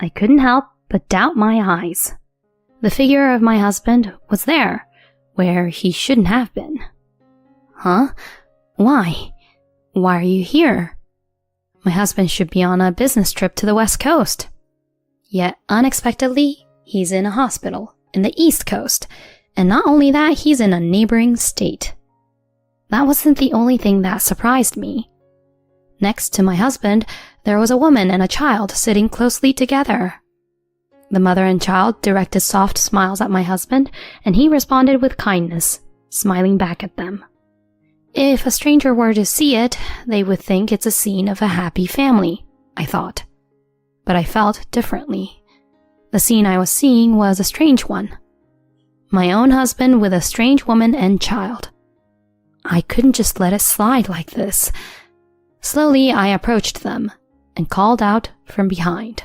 I couldn't help but doubt my eyes. The figure of my husband was there, where he shouldn't have been. Huh? Why? Why are you here? My husband should be on a business trip to the West Coast. Yet, unexpectedly, he's in a hospital in the East Coast, and not only that, he's in a neighboring state. That wasn't the only thing that surprised me. Next to my husband, there was a woman and a child sitting closely together. The mother and child directed soft smiles at my husband, and he responded with kindness, smiling back at them. If a stranger were to see it, they would think it's a scene of a happy family, I thought. But I felt differently. The scene I was seeing was a strange one. My own husband with a strange woman and child. I couldn't just let it slide like this. Slowly, I approached them and called out from behind.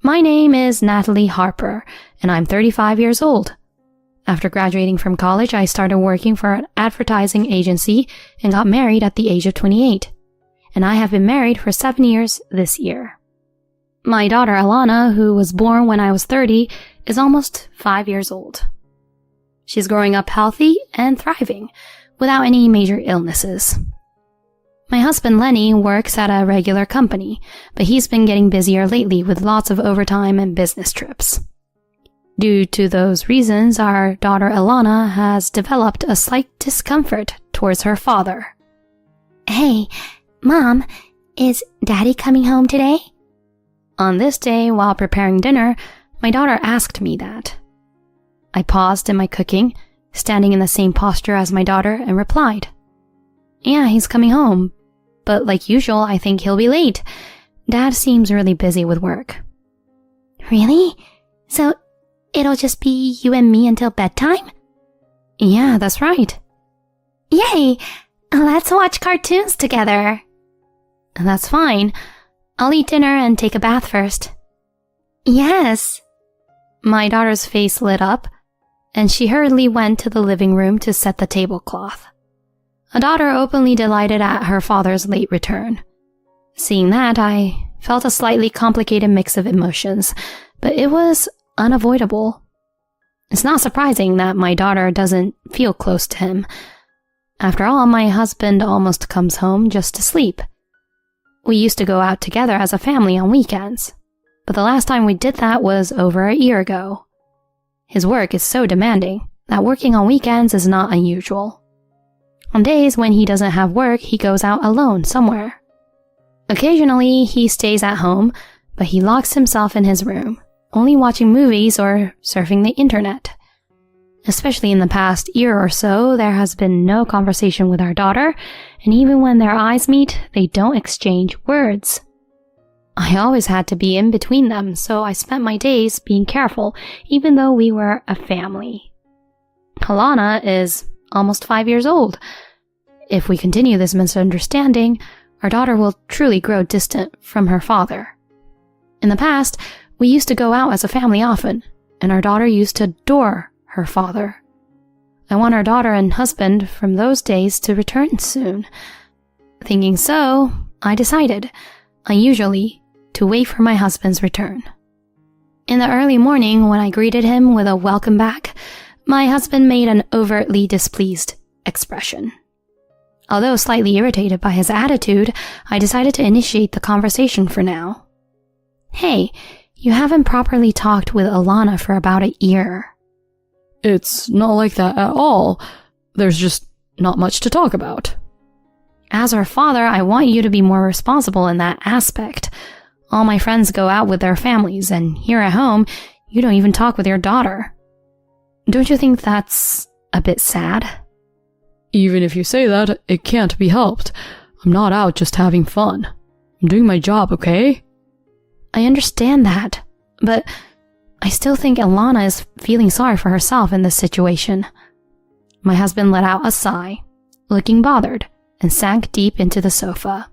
My name is Natalie Harper, and I'm 35 years old. After graduating from college, I started working for an advertising agency and got married at the age of 28. And I have been married for 7 years this year. My daughter Alana, who was born when I was 30, is almost 5 years old. She's growing up healthy and thriving, without any major illnesses. My husband Lenny works at a regular company, but he's been getting busier lately with lots of overtime and business trips. Due to those reasons, our daughter Alana has developed a slight discomfort towards her father. Hey, Mom, is Daddy coming home today? On this day, while preparing dinner, my daughter asked me that. I paused in my cooking, standing in the same posture as my daughter, and replied, Yeah, he's coming home, but like usual, I think he'll be late. Dad seems really busy with work. Really? So it'll just be you and me until bedtime? Yeah, that's right. Yay! Let's watch cartoons together. That's fine. I'll eat dinner and take a bath first. Yes. My daughter's face lit up, and she hurriedly went to the living room to set the tablecloth. A daughter openly delighted at her father's late return. Seeing that, I felt a slightly complicated mix of emotions, but it was unavoidable. It's not surprising that my daughter doesn't feel close to him. After all, my husband almost comes home just to sleep. We used to go out together as a family on weekends, but the last time we did that was over a year ago. His work is so demanding that working on weekends is not unusual. On days when he doesn't have work, he goes out alone somewhere. Occasionally, he stays at home, but he locks himself in his room, only watching movies or surfing the internet. Especially in the past year or so, there has been no conversation with our daughter, and even when their eyes meet, they don't exchange words. I always had to be in between them, so I spent my days being careful, even though we were a family. Alana is almost 5 years old. If we continue this misunderstanding, our daughter will truly grow distant from her father. In the past, we used to go out as a family often, and our daughter used to adore her father. I want our daughter and husband from those days to return soon. Thinking so, I decided, unusually, to wait for my husband's return. In the early morning, when I greeted him with a welcome back, my husband made an overtly displeased expression. Although slightly irritated by his attitude, I decided to initiate the conversation for now. Hey, you haven't properly talked with Alana for about a year. It's not like that at all. There's just not much to talk about. As her father, I want you to be more responsible in that aspect. All my friends go out with their families, and here at home, you don't even talk with your daughter. Don't you think that's a bit sad? Even if you say that, it can't be helped. I'm not out just having fun. I'm doing my job, okay? I understand that, but I still think Alana is feeling sorry for herself in this situation. My husband let out a sigh, looking bothered, and sank deep into the sofa.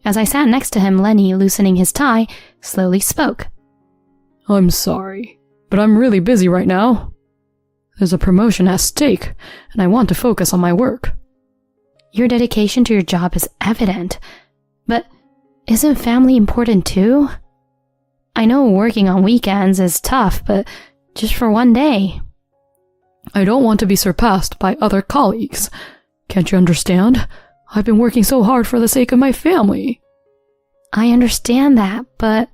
As I sat next to him, Lenny, loosening his tie, slowly spoke. I'm sorry, but I'm really busy right now. There's a promotion at stake, and I want to focus on my work. Your dedication to your job is evident, but isn't family important too? I know working on weekends is tough, but just for one day. I don't want to be surpassed by other colleagues. Can't you understand? I've been working so hard for the sake of my family. I understand that, but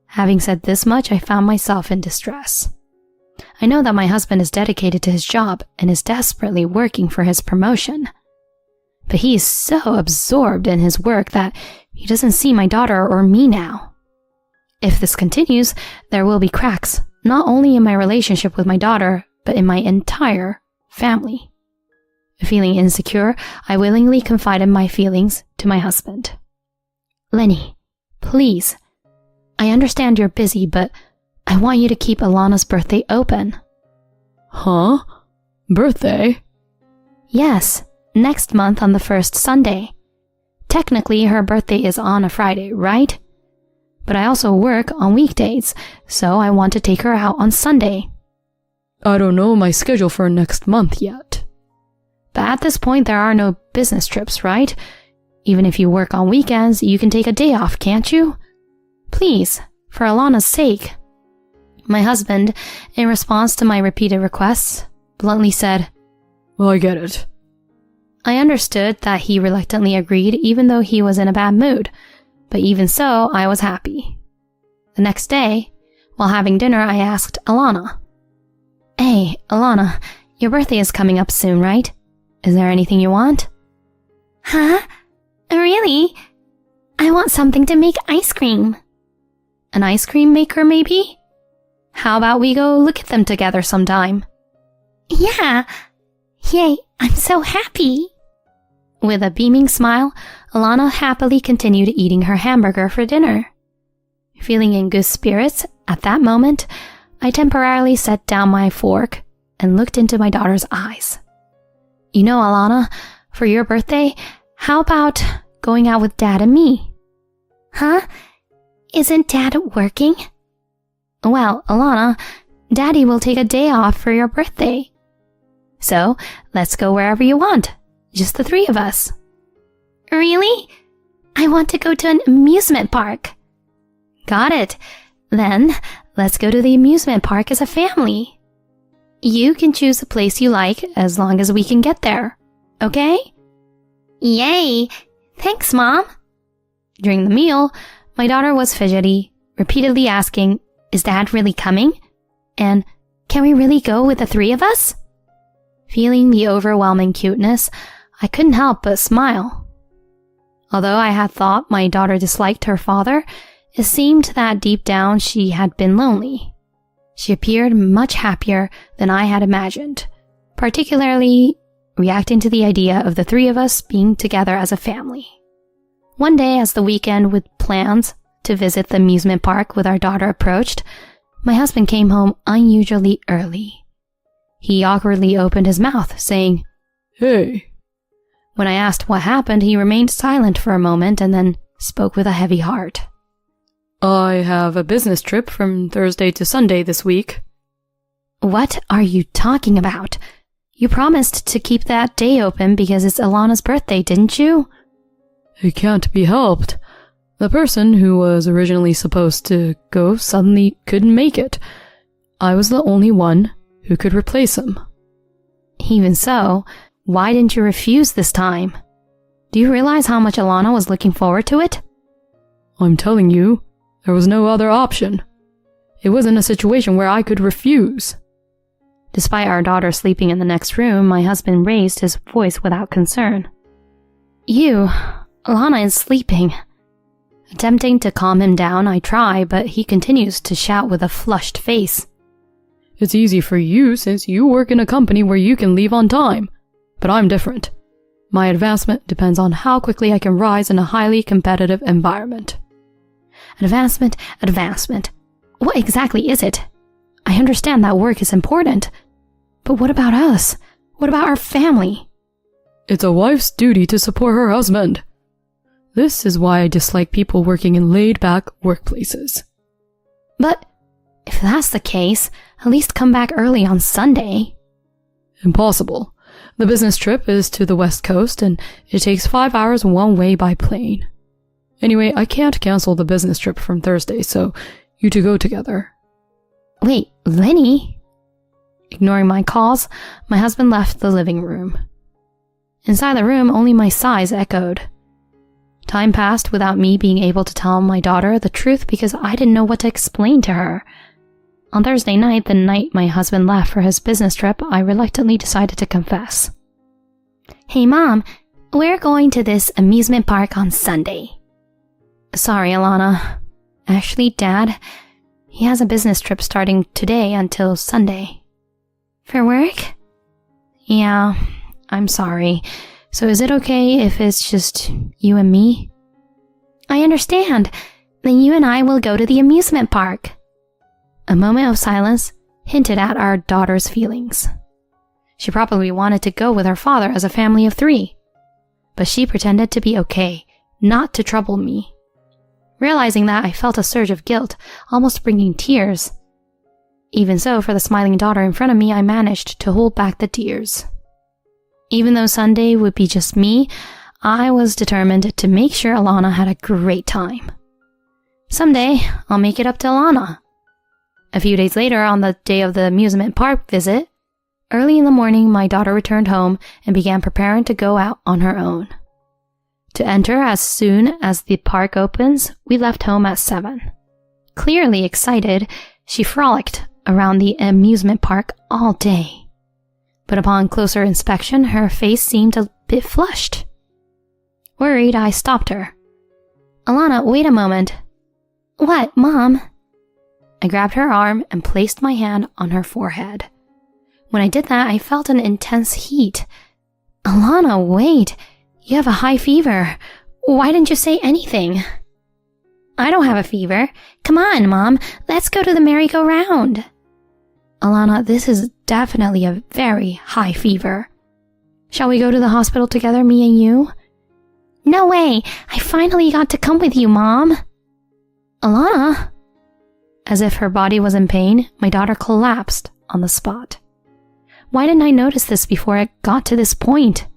having said this much, I found myself in distress. I know that my husband is dedicated to his job and is desperately working for his promotion. But he is so absorbed in his work that he doesn't see my daughter or me now. If this continues, there will be cracks, not only in my relationship with my daughter, but in my entire family. Feeling insecure, I willingly confided my feelings to my husband. Lenny, please. I understand you're busy, but I want you to keep Alana's birthday open. Huh? Birthday? Yes, next month on the first Sunday. Technically, her birthday is on a Friday, right? But I also work on weekdays, so I want to take her out on Sunday. I don't know my schedule for next month yet. But at this point, there are no business trips, right? Even if you work on weekends, you can take a day off, can't you? Please, for Alana's sake. My husband, in response to my repeated requests, bluntly said, Well, I get it. I understood that he reluctantly agreed even though he was in a bad mood, but even so, I was happy. The next day, while having dinner, I asked Alana, Hey, Alana, your birthday is coming up soon, right? Is there anything you want? Huh? Really? I want something to make ice cream. An ice cream maker, maybe? How about we go look at them together sometime? Yeah. Yay, I'm so happy. With a beaming smile, Alana happily continued eating her hamburger for dinner. Feeling in good spirits at that moment, I temporarily set down my fork and looked into my daughter's eyes. You know, Alana, for your birthday, how about going out with Dad and me? Huh? Isn't Dad working? Well, Alana, Daddy will take a day off for your birthday. So, let's go wherever you want. Just the three of us. Really? I want to go to an amusement park. Got it. Then, let's go to the amusement park as a family. You can choose a place you like as long as we can get there. Okay? Yay! Thanks, Mom. During the meal, my daughter was fidgety, repeatedly asking, Is Dad really coming? And, Can we really go with the three of us? Feeling the overwhelming cuteness, I couldn't help but smile. Although I had thought my daughter disliked her father, it seemed that deep down she had been lonely. She appeared much happier than I had imagined, particularly reacting to the idea of the three of us being together as a family. One day, as the weekend with plans to visit the amusement park with our daughter approached, my husband came home unusually early. He awkwardly opened his mouth, saying, Hey. When I asked what happened, he remained silent for a moment and then spoke with a heavy heart. I have a business trip from Thursday to Sunday this week. What are you talking about? You promised to keep that day open because it's Alana's birthday, didn't you? It can't be helped. The person who was originally supposed to go suddenly couldn't make it. I was the only one who could replace him. Even so, why didn't you refuse this time? Do you realize how much Alana was looking forward to it? I'm telling you, there was no other option. It wasn't a situation where I could refuse. Despite our daughter sleeping in the next room, my husband raised his voice without concern. Alana is sleeping. Attempting to calm him down, I try, but he continues to shout with a flushed face. It's easy for you since you work in a company where you can leave on time. But I'm different. My advancement depends on how quickly I can rise in a highly competitive environment. Advancement. What exactly is it? I understand that work is important. But what about us? What about our family? It's a wife's duty to support her husband. This is why I dislike people working in laid-back workplaces. But if that's the case, at least come back early on Sunday. Impossible. The business trip is to the West Coast and it takes 5 hours one way by plane. Anyway, I can't cancel the business trip from Thursday, so you to go together. Wait, Lenny? Ignoring my calls, my husband left the living room. Inside the room, only my sighs echoed. Time passed without me being able to tell my daughter the truth because I didn't know what to explain to her. On Thursday night, the night my husband left for his business trip, I reluctantly decided to confess. Hey, Mom, we're going to this amusement park on Sunday. Sorry, Alana. Actually, Dad, he has a business trip starting today until Sunday. For work? Yeah, I'm sorry. So is it okay if it's just you and me? I understand. Then you and I will go to the amusement park. A moment of silence hinted at our daughter's feelings. She probably wanted to go with her father as a family of 3. But she pretended to be okay, not to trouble me. Realizing that, I felt a surge of guilt, almost bringing tears. Even so, for the smiling daughter in front of me, I managed to hold back the tears. Even though Sunday would be just me, I was determined to make sure Alana had a great time. Someday, I'll make it up to Alana. A few days later, on the day of the amusement park visit, early in the morning, my daughter returned home and began preparing to go out on her own. To enter as soon as the park opens, we left home at 7. Clearly excited, she frolicked around the amusement park all day. But upon closer inspection, her face seemed a bit flushed. Worried, I stopped her. Alana, wait a moment. What, Mom? I grabbed her arm and placed my hand on her forehead. When I did that, I felt an intense heat. Alana, wait. You have a high fever. Why didn't you say anything? I don't have a fever. Come on, Mom. Let's go to the merry-go-round. Alana, this is definitely a very high fever. Shall we go to the hospital together, me and you? No way. I finally got to come with you, Mom. Alana? As if her body was in pain, my daughter collapsed on the spot. Why didn't I notice this before it got to this point?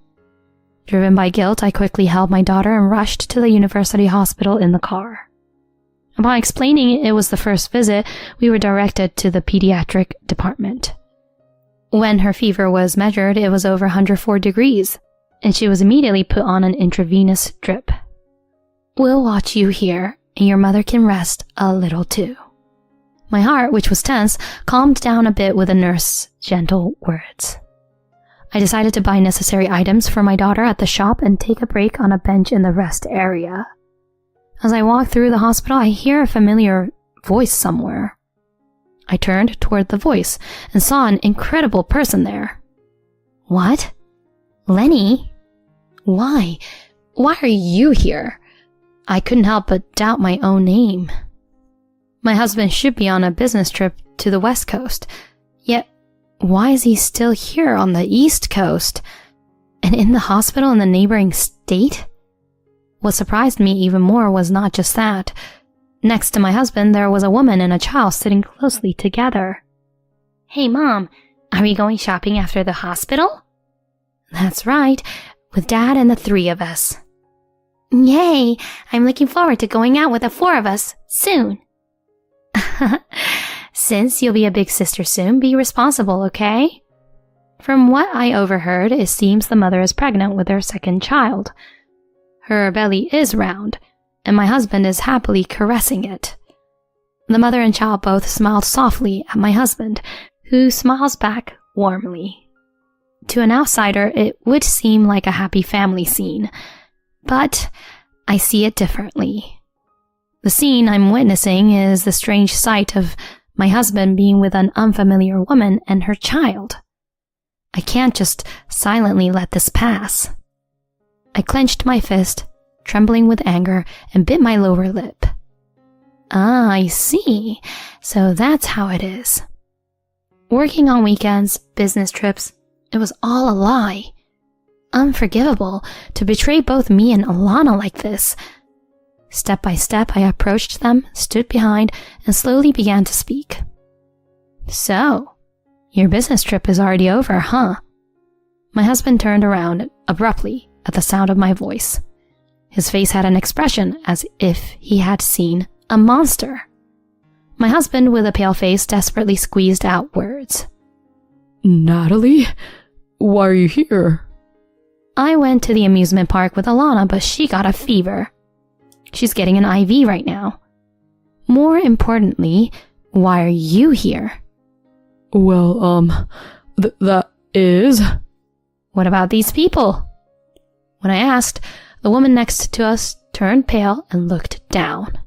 Driven by guilt, I quickly held my daughter and rushed to the university hospital in the car. Upon explaining it was the first visit, we were directed to the pediatric department. When her fever was measured, it was over 104 degrees, and she was immediately put on an intravenous drip. We'll watch you here, and your mother can rest a little too. My heart, which was tense, calmed down a bit with the nurse's gentle words. I decided to buy necessary items for my daughter at the shop and take a break on a bench in the rest area. As I walk through the hospital, I hear a familiar voice somewhere. I turned toward the voice and saw an incredible person there. What? Lenny? Why? Why are you here? I couldn't help but doubt my own name. My husband should be on a business trip to the West Coast, yet why is he still here on the East Coast and in the hospital in the neighboring state? What surprised me even more was not just that. Next to my husband, there was a woman and a child sitting closely together. Hey, Mom, are we going shopping after the hospital? That's right, with Dad and the 3 of us. Yay! I'm looking forward to going out with the 4 of us soon. Since you'll be a big sister soon, be responsible, okay? From what I overheard, it seems the mother is pregnant with her 2nd child. Her belly is round, and my husband is happily caressing it. The mother and child both smiled softly at my husband, who smiles back warmly. To an outsider, it would seem like a happy family scene, but I see it differently. The scene I'm witnessing is the strange sight of my husband being with an unfamiliar woman and her child. I can't just silently let this pass. I clenched my fist, trembling with anger, and bit my lower lip. Ah, I see. So that's how it is. Working on weekends, business trips, it was all a lie. Unforgivable to betray both me and Alana like this. Step by step, I approached them, stood behind, and slowly began to speak. So, your business trip is already over, huh? My husband turned around abruptly at the sound of my voice. His face had an expression as if he had seen a monster. My husband, with a pale face, desperately squeezed out words. Natalie? Why are you here? I went to the amusement park with Alana, but she got a fever. She's getting an IV right now. More importantly, why are you here? Well, that is... What about these people? When I asked, the woman next to us turned pale and looked down.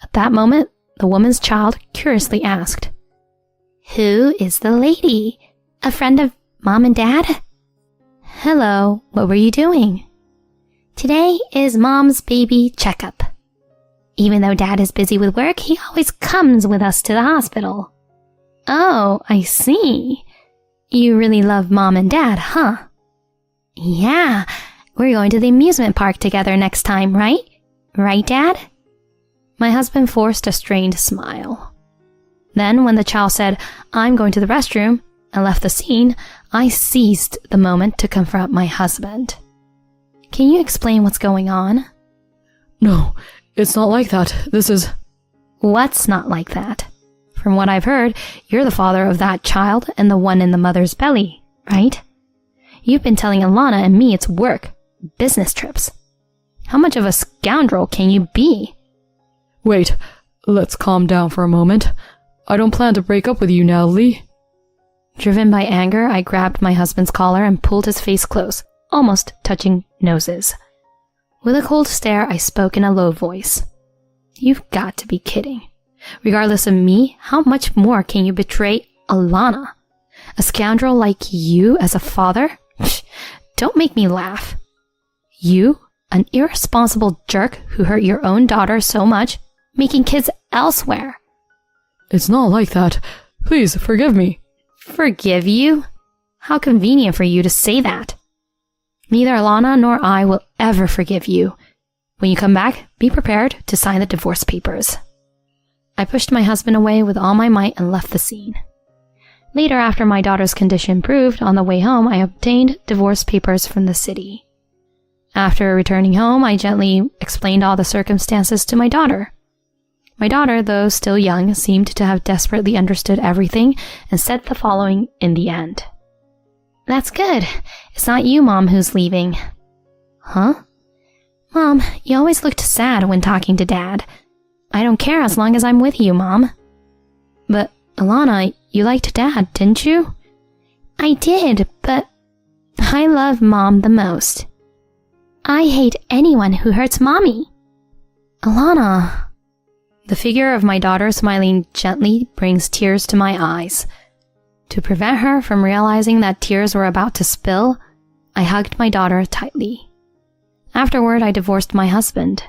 At that moment, the woman's child curiously asked, Who is the lady? A friend of Mom and Dad? Hello, what were you doing? Today is Mom's baby checkup. Even though Dad is busy with work, he always comes with us to the hospital. Oh, I see. You really love Mom and Dad, huh? Yeah, we're going to the amusement park together next time, right? Right, Dad? My husband forced a strained smile. Then, when the child said, I'm going to the restroom, and left the scene, I seized the moment to confront my husband. Can you explain what's going on? No, it's not like that. This is... What's not like that? From what I've heard, you're the father of that child and the one in the mother's belly, right? You've been telling Alana and me it's work, business trips. How much of a scoundrel can you be? Wait, let's calm down for a moment. I don't plan to break up with you, Natalie. Driven by anger, I grabbed my husband's collar and pulled his face close, almost touching noses. With a cold stare, I spoke in a low voice. You've got to be kidding. Regardless of me, how much more can you betray Alana? A scoundrel like you as a father? Don't make me laugh. You, an irresponsible jerk who hurt your own daughter so much, making kids elsewhere. It's not like that. Please, forgive me. Forgive you? How convenient for you to say that. Neither Alana nor I will ever forgive you. When you come back, be prepared to sign the divorce papers. I pushed my husband away with all my might and left the scene. Later, after my daughter's condition improved, on the way home, I obtained divorce papers from the city. After returning home, I gently explained all the circumstances to my daughter. My daughter, though still young, seemed to have desperately understood everything and said the following in the end. That's good. It's not you, Mom, who's leaving. Huh? Mom, you always looked sad when talking to Dad. I don't care as long as I'm with you, Mom. But, Alana, you liked Dad, didn't you? I did, but I love Mom the most. I hate anyone who hurts Mommy. Alana... The figure of my daughter smiling gently brings tears to my eyes. To prevent her from realizing that tears were about to spill, I hugged my daughter tightly. Afterward, I divorced my husband.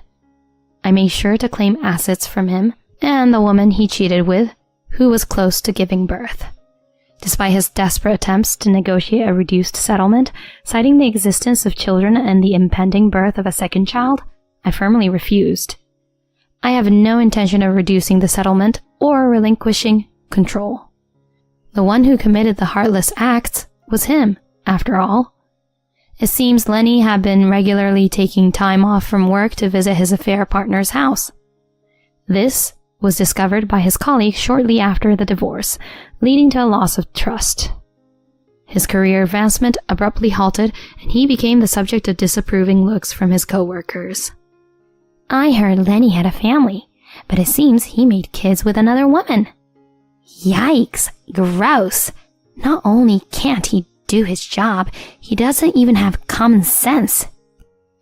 I made sure to claim assets from him and the woman he cheated with, who was close to giving birth. Despite his desperate attempts to negotiate a reduced settlement, citing the existence of children and the impending birth of a second child, I firmly refused. I have no intention of reducing the settlement or relinquishing control. The one who committed the heartless acts was him, after all. It seems Lenny had been regularly taking time off from work to visit his affair partner's house. This was discovered by his colleague shortly after the divorce, leading to a loss of trust. His career advancement abruptly halted, and he became the subject of disapproving looks from his co-workers. I heard Lenny had a family, but it seems he made kids with another woman. Yikes, gross. Not only can't he do his job, he doesn't even have common sense.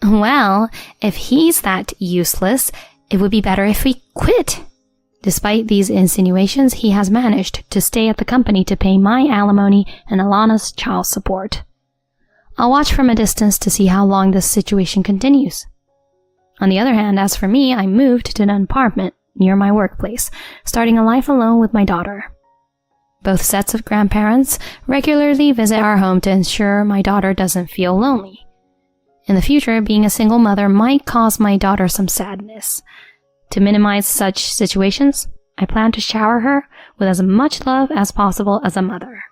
Well, if he's that useless, it would be better if he quit. Despite these insinuations, he has managed to stay at the company to pay my alimony and Alana's child support. I'll watch from a distance to see how long this situation continues. On the other hand, as for me, I moved to an apartment near my workplace, starting a life alone with my daughter. Both sets of grandparents regularly visit our home to ensure my daughter doesn't feel lonely. In the future, being a single mother might cause my daughter some sadness. To minimize such situations, I plan to shower her with as much love as possible as a mother.